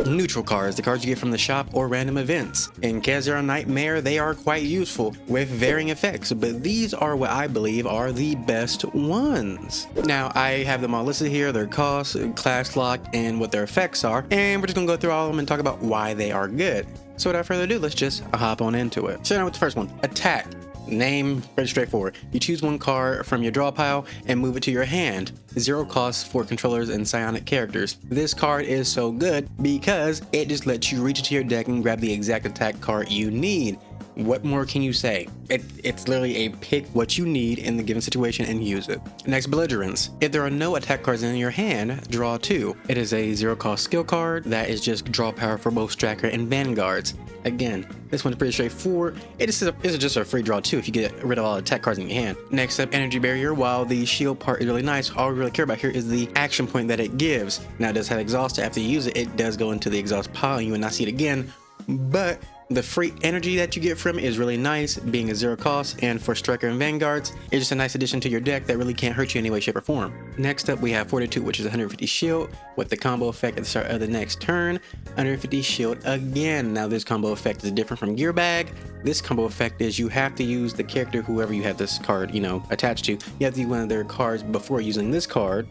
Neutral cards, the cards you get from the shop or random events. In Khazar Nightmare, they are quite useful with varying effects, but these are what I believe are the best ones. Now, I have them all listed here, their costs, class lock, and what their effects are, and we're just gonna go through all of them and talk about why they are good. So without further ado, let's just hop on into it. Starting with the first one, Attack. Name, pretty straightforward. You choose one card from your draw pile and move it to your hand. 0 cost for controllers and psionic characters. This card is so good because it just lets you reach into your deck and grab the exact attack card you need. What more can you say? It's literally a pick what you need in the given situation and use it. Next, Belligerence. If there are no attack cards in your hand, draw 2. It is a 0 cost skill card that is just draw power for both Striker and Vanguards. Again, this one's pretty straightforward. It's just a free draw 2 if you get rid of all the attack cards in your hand. Next up, Energy Barrier. While the shield part is really nice, all we really care about here is the action point that it gives. Now, it does have exhaust. After you use it, it does go into the exhaust pile and you will not see it again, but the free energy that you get from it is really nice, being a 0 cost, and for Striker and Vanguards, it's just a nice addition to your deck that really can't hurt you in any way, shape, or form. Next up, we have Fortitude, which is 150 shield, with the combo effect at the start of the next turn. 150 shield again. Now, this combo effect is different from Gear Bag. This combo effect is you have to use the character, whoever you have this card, attached to. You have to use one of their cards before using this card,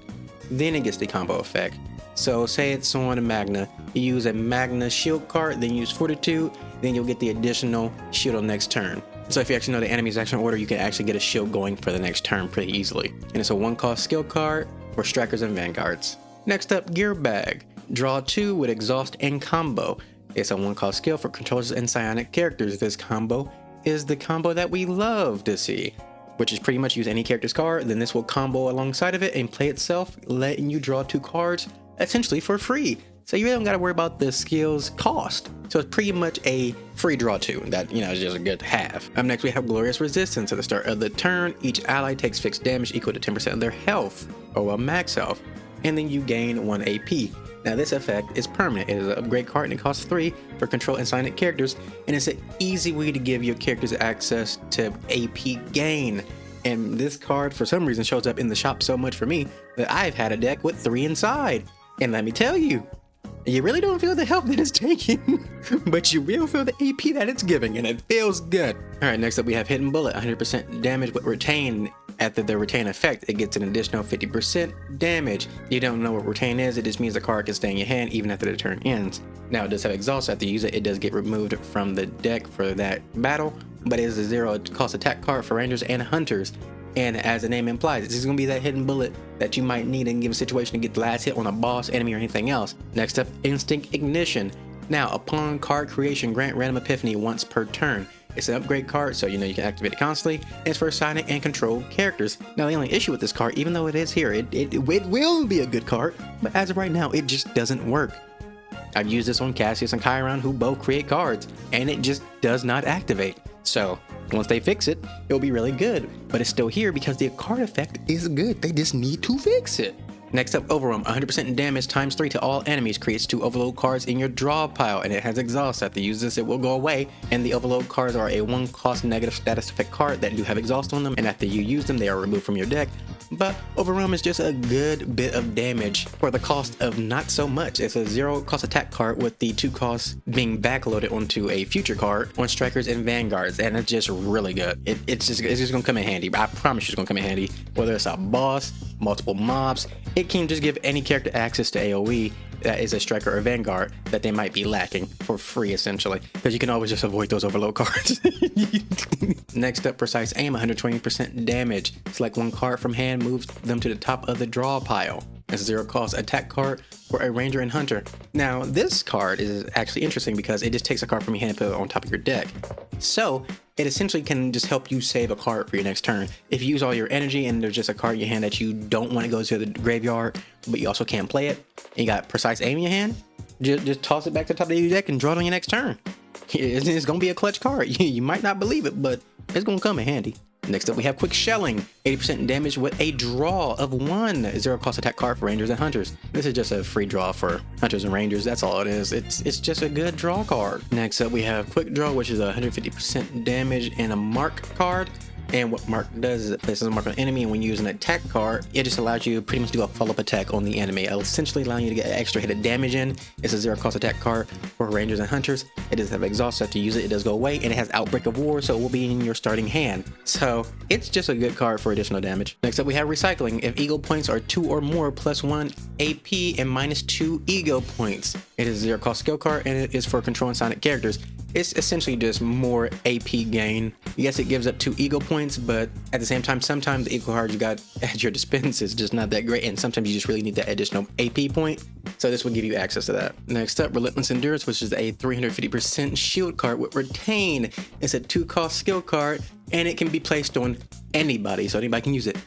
then it gets the combo effect. So say it's on a Magna, you use a Magna shield card, then use Fortitude, then you'll get the additional shield on next turn. So if you actually know the enemy's action order, you can actually get a shield going for the next turn pretty easily. And it's a 1 cost skill card for Strikers and Vanguards. Next up, Gear Bag. Draw 2 with Exhaust and Combo. It's a 1 cost skill for controllers and psionic characters. This combo is the combo that we love to see, which is pretty much use any character's card, then this will combo alongside of it and play itself, letting you draw 2 cards essentially for free. So you really don't got to worry about the skill's cost. So it's pretty much a free draw 2 that, is just good to have. Up next, we have Glorious Resistance. At the start of the turn, each ally takes fixed damage equal to 10% of their health, or max health, and then you gain 1 AP. Now, this effect is permanent. It is an upgrade card and it costs 3 for control and psionic characters, and it's an easy way to give your characters access to AP gain. And this card, for some reason, shows up in the shop so much for me that I've had a deck with 3 inside. And let me tell you, you really don't feel the health that it's taking, but you will feel the AP that it's giving, and it feels good. All right, next up we have Hidden Bullet, 100% damage with Retain. After the Retain effect, it gets an additional 50% damage. You don't know what Retain is, it just means the card can stay in your hand even after the turn ends. Now, it does have Exhaust. After you use it, it does get removed from the deck for that battle, but it is a 0 cost attack card for Rangers and Hunters. And as the name implies, this is going to be that hidden bullet that you might need in a given situation to get the last hit on a boss, enemy, or anything else. Next up, Instinct Ignition. Now, upon card creation, grant random epiphany once per turn. It's an upgrade card, so you can activate it constantly. And it's for psionic and control characters. Now, the only issue with this card, even though it is here, it will be a good card, but as of right now, it just doesn't work. I've used this on Cassius and Chiron, who both create cards, and it just does not activate. So once they fix it, it'll be really good, but it's still here because the card effect is good. They just need to fix it. Next up, Overwhelm. 100% damage times 3 to all enemies, creates 2 overload cards in your draw pile, and it has exhaust. After you use this, it will go away, and the overload cards are a 1 cost negative status effect card that do have exhaust on them, and after you use them, they are removed from your deck. But Overwhelm is just a good bit of damage for the cost of not so much. It's a 0 cost attack card with the 2 costs being backloaded onto a future card on Strikers and Vanguards, and it's just really good. It's just gonna come in handy. I promise you it's gonna come in handy. Whether it's a boss, multiple mobs, it can just give any character access to AoE that is a Striker or Vanguard that they might be lacking for free, essentially, because you can always just avoid those overload cards. Next up, Precise Aim. 120% damage. Select 1 card from hand, moves them to the top of the draw pile. It's a 0 cost attack card for a Ranger and Hunter. Now, this card is actually interesting because it just takes a card from your hand and puts it on top of your deck. So it essentially can just help you save a card for your next turn. If you use all your energy and there's just a card in your hand that you don't want to go to the graveyard, but you also can't play it, and you got Precise Aim in your hand, just toss it back to the top of your deck and draw it on your next turn. It's going to be a clutch card. You might not believe it, but it's going to come in handy. Next up, we have Quick Shelling. 80% damage with a draw of 1 0 cost attack card for Rangers and Hunters. This is just a free draw for Hunters and Rangers. That's all it is. It's just a good draw card. Next up, we have Quick Draw, which is 150% damage and a mark card. And what mark does is it places a mark on an enemy, and when you use an attack card, it just allows you to pretty much do a follow-up attack on the enemy, essentially allowing you to get an extra hit of damage in. It's a 0-cost attack card for rangers and hunters. It does have exhaust, so after you use it, it does go away, and it has Outbreak of War, so it will be in your starting hand. So it's just a good card for additional damage. Next up, we have Recycling. If ego points are 2 or more, +1 AP and -2 ego points. It is a 0-cost skill card, and it is for controlling Sonic characters. It's essentially just more AP gain. Yes, it gives up 2 ego points, but at the same time, sometimes the ego card you got at your dispense is just not that great, and sometimes you just really need that additional AP point. So this will give you access to that. Next up, Relentless Endurance, which is a 350% shield card with Retain. It's a 2-cost skill card, and it can be placed on anybody, so anybody can use it.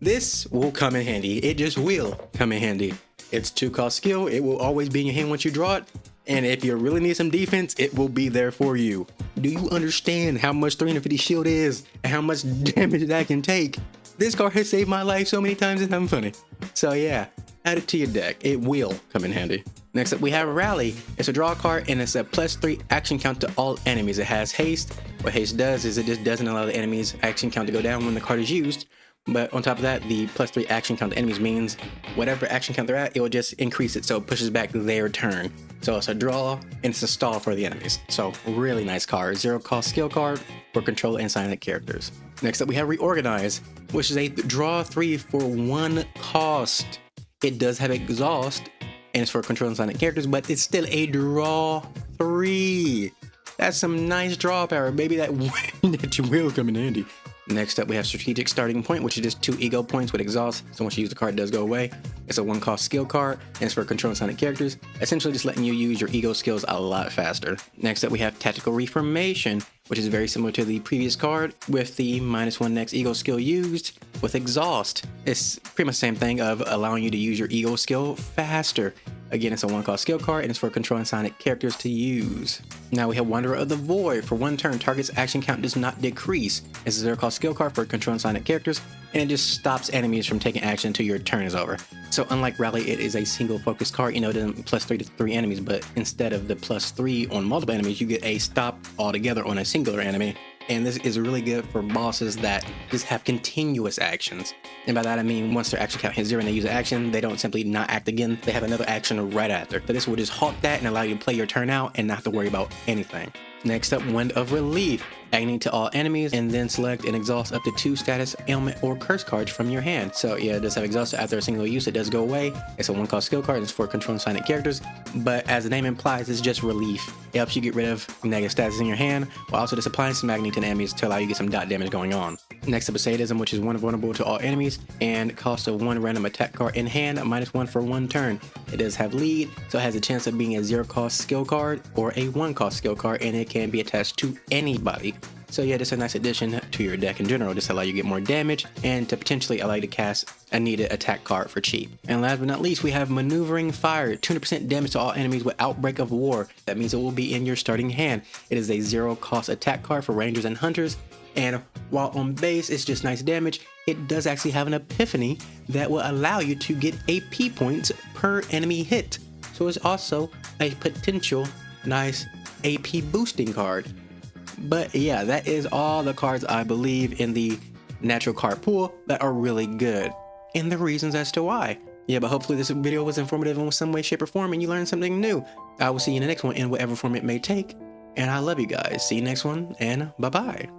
This will come in handy. It just will come in handy. It's 2-cost skill. It will always be in your hand once you draw it. And if you really need some defense, it will be there for you. Do you understand how much 350 shield is and how much damage that can take? This card has saved my life so many times and I'm funny. So yeah, add it to your deck. It will come in handy. Next up, we have Rally. It's a draw card and it's a +3 action count to all enemies. It has haste. What haste does is it just doesn't allow the enemy's action count to go down when the card is used. But on top of that, the +3 action count to enemies means whatever action count they're at, it will just increase it, so it pushes back their turn. So it's a draw and it's a stall for the enemies. So really nice card. 0-cost skill card for control and silent characters. Next up, we have Reorganize, which is a draw 3 for 1 cost. It does have exhaust and it's for control and silent characters, but it's still a draw 3. That's some nice draw power, baby. That you will come in handy. Next up, we have Strategic Starting Point, which is just 2 ego points with exhaust. So once you use the card, it does go away. It's a 1-cost skill card, and it's for controlling Sonic characters, essentially just letting you use your ego skills a lot faster. Next up, we have Tactical Reformation, which is very similar to the previous card, with the -1 next ego skill used with exhaust. It's pretty much the same thing of allowing you to use your ego skill faster. Again, it's a 1-cost skill card, and it's for controlling Sonic characters to use. Now we have Wanderer of the Void. For 1 turn, target's action count does not decrease. It's a 0-cost skill card for controlling Sonic characters, and it just stops enemies from taking action until your turn is over. So unlike Rally, it is a single focus card. You know, it doesn't +3 to 3 enemies, but instead of the +3 on multiple enemies, you get a stop altogether on a singular enemy. And this is really good for bosses that just have continuous actions. And by that I mean once their action count hits 0 and they use an action, they don't simply not act again, they have another action right after. So this will just halt that and allow you to play your turn out and not have to worry about anything. Next up, Wind of Relief. Agony to all enemies, and then select and exhaust up to 2 status, ailment, or curse cards from your hand. So yeah, it does have exhaust. After a single use, it does go away. It's a 1-cost skill card, and it's for controlling silent characters, but as the name implies, it's just relief. It helps you get rid of negative status in your hand, while also just applying some agony to the enemies to allow you to get some dot damage going on. Next up is Sadism, which is 1 vulnerable to all enemies, and costs of 1 random attack card in hand, -1 for 1 turn. It does have lead, so it has a chance of being a 0-cost skill card or a 1-cost skill card, and it can be attached to anybody. So yeah, just a nice addition to your deck in general. Just allow you to get more damage and to potentially allow you to cast a needed attack card for cheap. And last but not least, we have Maneuvering Fire. 200% damage to all enemies with Outbreak of War. That means it will be in your starting hand. It is a 0-cost attack card for rangers and hunters. And while on base it's just nice damage, it does actually have an epiphany that will allow you to get AP points per enemy hit. So it's also a potential nice AP boosting card. But yeah, that is all the cards I believe in the natural card pool that are really good, and the reasons as to why. Yeah, but hopefully this video was informative in some way, shape, or form, and you learned something new. I will see you in the next one in whatever form it may take, and I love you guys. See you next one, and bye-bye.